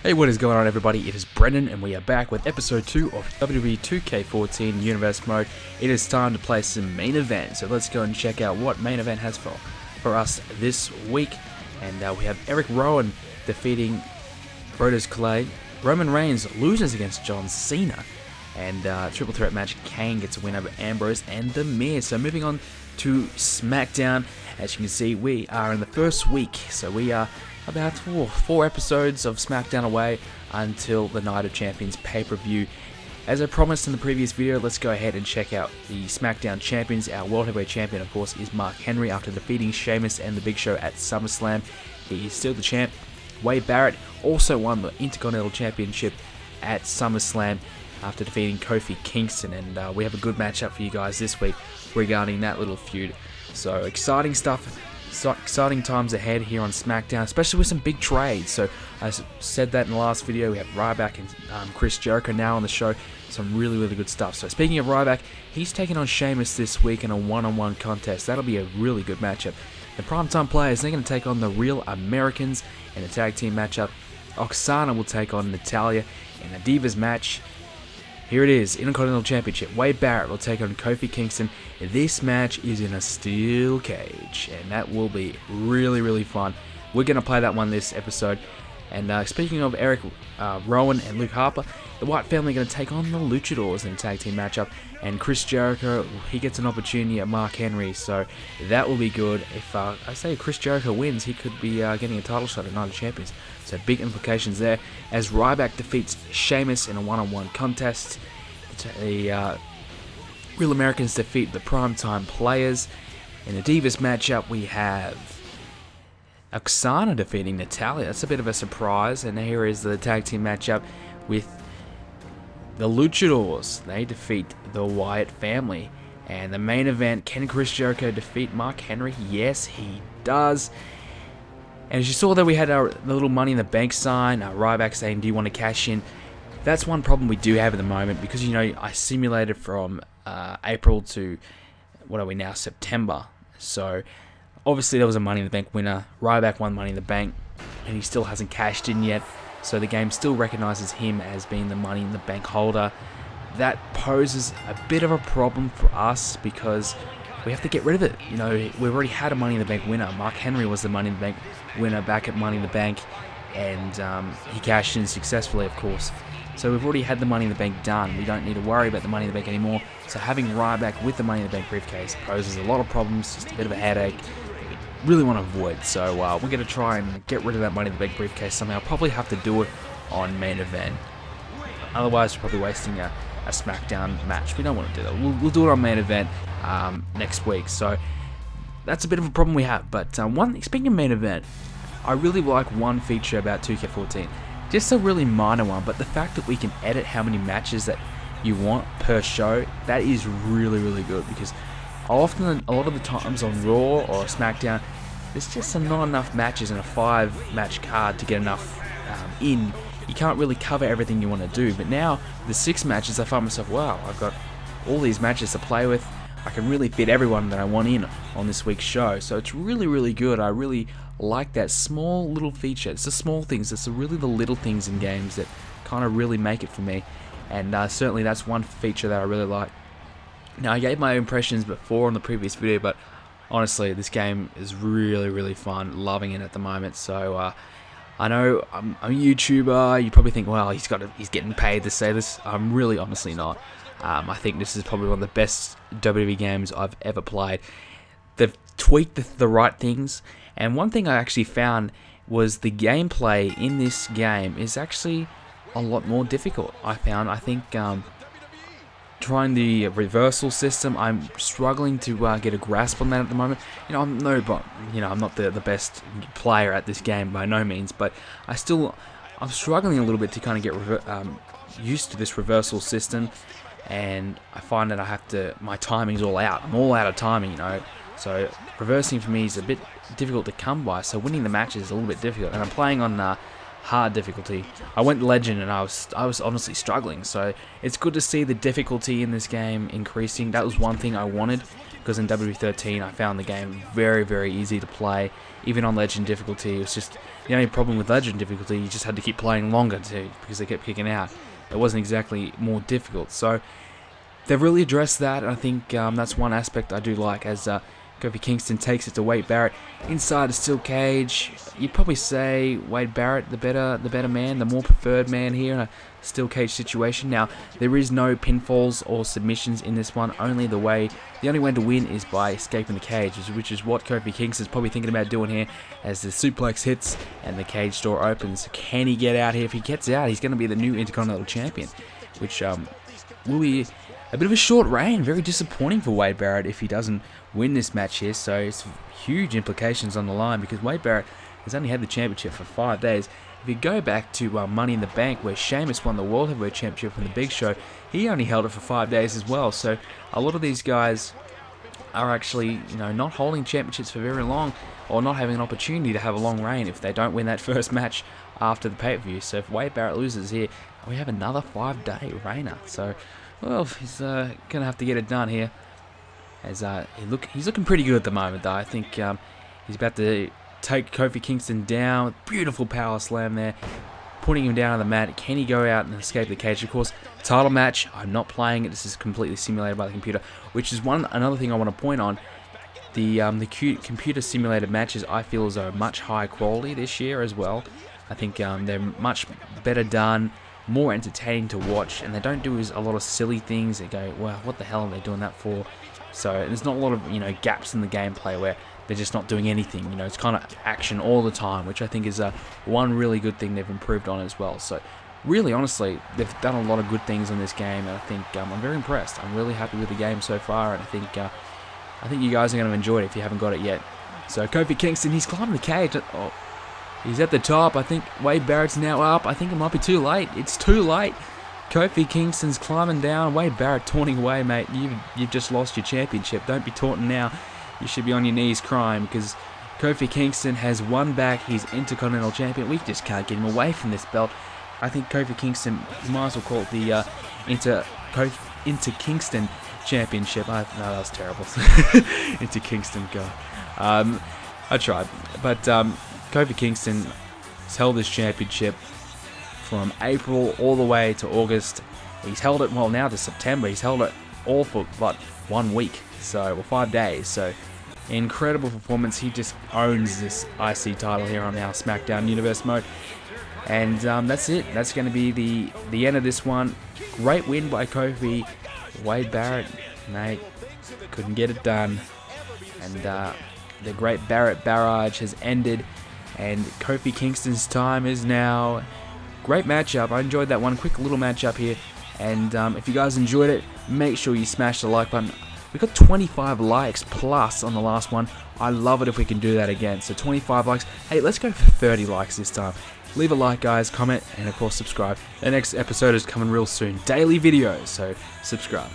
Hey, what is going on, everybody? It is Brendan, and we are back with episode 2 of WWE 2k14 Universe Mode. It is time to play some main event, so let's go and check out what main event has for us this week. And we have Eric Rowan defeating Brodus Clay. Roman Reigns loses against John Cena. And triple threat match, Kane gets a win over Ambrose and The Miz. So moving on to Smackdown, as you can see, we are in the first week, so we are about four episodes of Smackdown away until the Night of Champions pay-per-view. As I promised in the previous video, let's go ahead and check out the Smackdown champions. Our World Heavyweight Champion, of course, is Mark Henry after defeating Sheamus and The Big Show at SummerSlam. He is still the champ. Wade Barrett also won the Intercontinental Championship at SummerSlam after defeating Kofi Kingston, and we have a good matchup for you guys this week regarding that little feud. So exciting stuff. Exciting times ahead here on Smackdown, especially with some big trades. So I said that in the last video, we have Ryback and Chris Jericho now on the show. Some really good stuff. So speaking of Ryback, he's taking on Sheamus this week in a one-on-one contest. That'll be a really good matchup. The Primetime Players, they're going to take on the Real Americans in a tag team matchup. Oksana will take on Natalya in a Divas match. Here it is, Intercontinental Championship. Wade Barrett will take on Kofi Kingston. This match is in a steel cage, and that will be really fun. We're going to play that one this episode. And speaking of Eric Rowan and Luke Harper, the White family are going to take on the Luchadors in a tag team matchup. And Chris Jericho, he gets an opportunity at Mark Henry, so that will be good. If I say Chris Jericho wins, he could be getting a title shot at Night of Champions. So big implications there. As Ryback defeats Sheamus in a one-on-one contest, the Real Americans defeat the Primetime Players. In the Divas matchup, we have Oksana defeating Natalya. That's a bit of a surprise. And here is the tag team matchup with the Luchadors. They defeat the Wyatt family. And the main event, can Chris Jericho defeat Mark Henry? Yes, he does. And as you saw there, we had the little Money in the Bank sign. Ryback saying, do you want to cash in? That's one problem we do have at the moment, because, you know, I simulated from April to, what are we now, September. So obviously there was a Money in the Bank winner. Ryback won Money in the Bank, and he still hasn't cashed in yet. So the game still recognizes him as being the Money in the Bank holder. That poses a bit of a problem for us, because we have to get rid of it. You know, we've already had a Money in the Bank winner. Mark Henry was the Money in the Bank winner back at Money in the Bank, and he cashed in successfully, of course. So we've already had the Money in the Bank done. We don't need to worry about the Money in the Bank anymore. So having Ryback with the Money in the Bank briefcase poses a lot of problems, just a bit of a headache we really want to avoid. So we're going to try and get rid of that Money in the Bank briefcase somehow. I'll probably have to do it on main event. Otherwise, we're probably wasting a Smackdown match. We don't want to do that. We'll do it on main event next week. So that's a bit of a problem we have. But speaking of main event, I really like one feature about 2k14. Just a really minor one, but the fact that we can edit how many matches that you want per show, that is really good, because a lot of the times on Raw or Smackdown, there's just not enough matches in a 5-match card to get enough in. You can't really cover everything you want to do, but now the 6 matches, I find myself, wow, I've got all these matches to play with. I can really fit everyone that I want in on this week's show, so it's really good. I really like that small little feature. It's the small things, it's really the little things in games that kind of really make it for me, and certainly that's one feature that I really like. Now, I gave my impressions before on the previous video, but honestly, this game is really fun. Loving it at the moment. So I know I'm a YouTuber. You probably think, well, he's getting paid to say this. I'm really honestly not. I think this is probably one of the best WWE games I've ever played. They've tweaked the right things, and one thing I actually found was the gameplay in this game is actually a lot more difficult. I think trying the reversal system, I'm struggling to get a grasp on that at the moment. You know, I'm not the best player at this game by no means, but I'm struggling a little bit to kind of get used to this reversal system. And I find that my timing's all out. I'm all out of timing, you know. So reversing for me is a bit difficult to come by. So winning the matches is a little bit difficult. And I'm playing on hard difficulty. I went legend, and I was honestly struggling. So it's good to see the difficulty in this game increasing. That was one thing I wanted, because in WWE 13 I found the game very easy to play. Even on Legend difficulty, it was just the only problem with Legend difficulty, you just had to keep playing longer too, because they kept kicking out. It wasn't exactly more difficult. So they've really addressed that, and I think that's one aspect I do like, as Kofi Kingston takes it to Wade Barrett inside a steel cage. You'd probably say Wade Barrett the better man, the more preferred man here in a steel cage situation. Now, there is no pinfalls or submissions in this one. The only way to win is by escaping the cage, which is what Kofi Kingston's probably thinking about doing here, as the suplex hits and the cage door opens. Can he get out here? If he gets out, he's going to be the new Intercontinental Champion, which will be a bit of a short reign. Very disappointing for Wade Barrett if he doesn't win this match here. So it's huge implications on the line, because Wade Barrett has only had the championship for 5 days. If you go back to Money in the Bank, where Sheamus won the World Heavyweight Championship from the Big Show, he only held it for 5 days as well. So a lot of these guys are actually, not holding championships for very long, or not having an opportunity to have a long reign if they don't win that first match after the pay-per-view. So if Wade Barrett loses here, we have another 5-day reigner. So, well, he's gonna have to get it done here. As he's looking pretty good at the moment, though. I think he's about to take Kofi Kingston down. Beautiful power slam there, putting him down on the mat. Can he go out and escape the cage? Of course, title match. I'm not playing it. This is completely simulated by the computer, which is another thing I want to point on. The computer simulated matches, I feel, is a much higher quality this year as well. I think they're much better done, more entertaining to watch, and they don't do a lot of silly things. They go, well, what the hell are they doing that for? So there's not a lot of gaps in the gameplay where they're just not doing anything. It's kind of action all the time, which I think is one really good thing they've improved on as well. So really, honestly, they've done a lot of good things in this game, and I think I'm very impressed. I'm really happy with the game so far, and I think you guys are going to enjoy it if you haven't got it yet. So Kofi Kingston, he's climbing the cage. Oh, he's at the top. I think Wade Barrett's now up. I think it might be too late. It's too late. Kofi Kingston's climbing down. Wade Barrett taunting away, mate. You've just lost your championship. Don't be taunting now. You should be on your knees crying, because Kofi Kingston has won back his Intercontinental Champion. We just can't get him away from this belt. I think Kofi Kingston, you might as well call it the Inter Kingston Championship. No, that was terrible. Inter Kingston, God. I tried. But Kofi Kingston has held this championship from April all the way to August. He's held it, well, now to September. He's held it all for, 1 week. So, 5 days. So, incredible performance. He just owns this IC title here on our Smackdown Universe mode. And that's it. That's going to be the end of this one. Great win by Kofi. Wade Barrett, mate, couldn't get it done. And the great Barrett barrage has ended. And Kofi Kingston's time is now. Great matchup. I enjoyed that one. Quick little matchup here. And if you guys enjoyed it, make sure you smash the like button. We got 25 likes plus on the last one. I love it if we can do that again. So 25 likes. Hey, let's go for 30 likes this time. Leave a like, guys, comment, and of course subscribe. The next episode is coming real soon. Daily videos, so subscribe.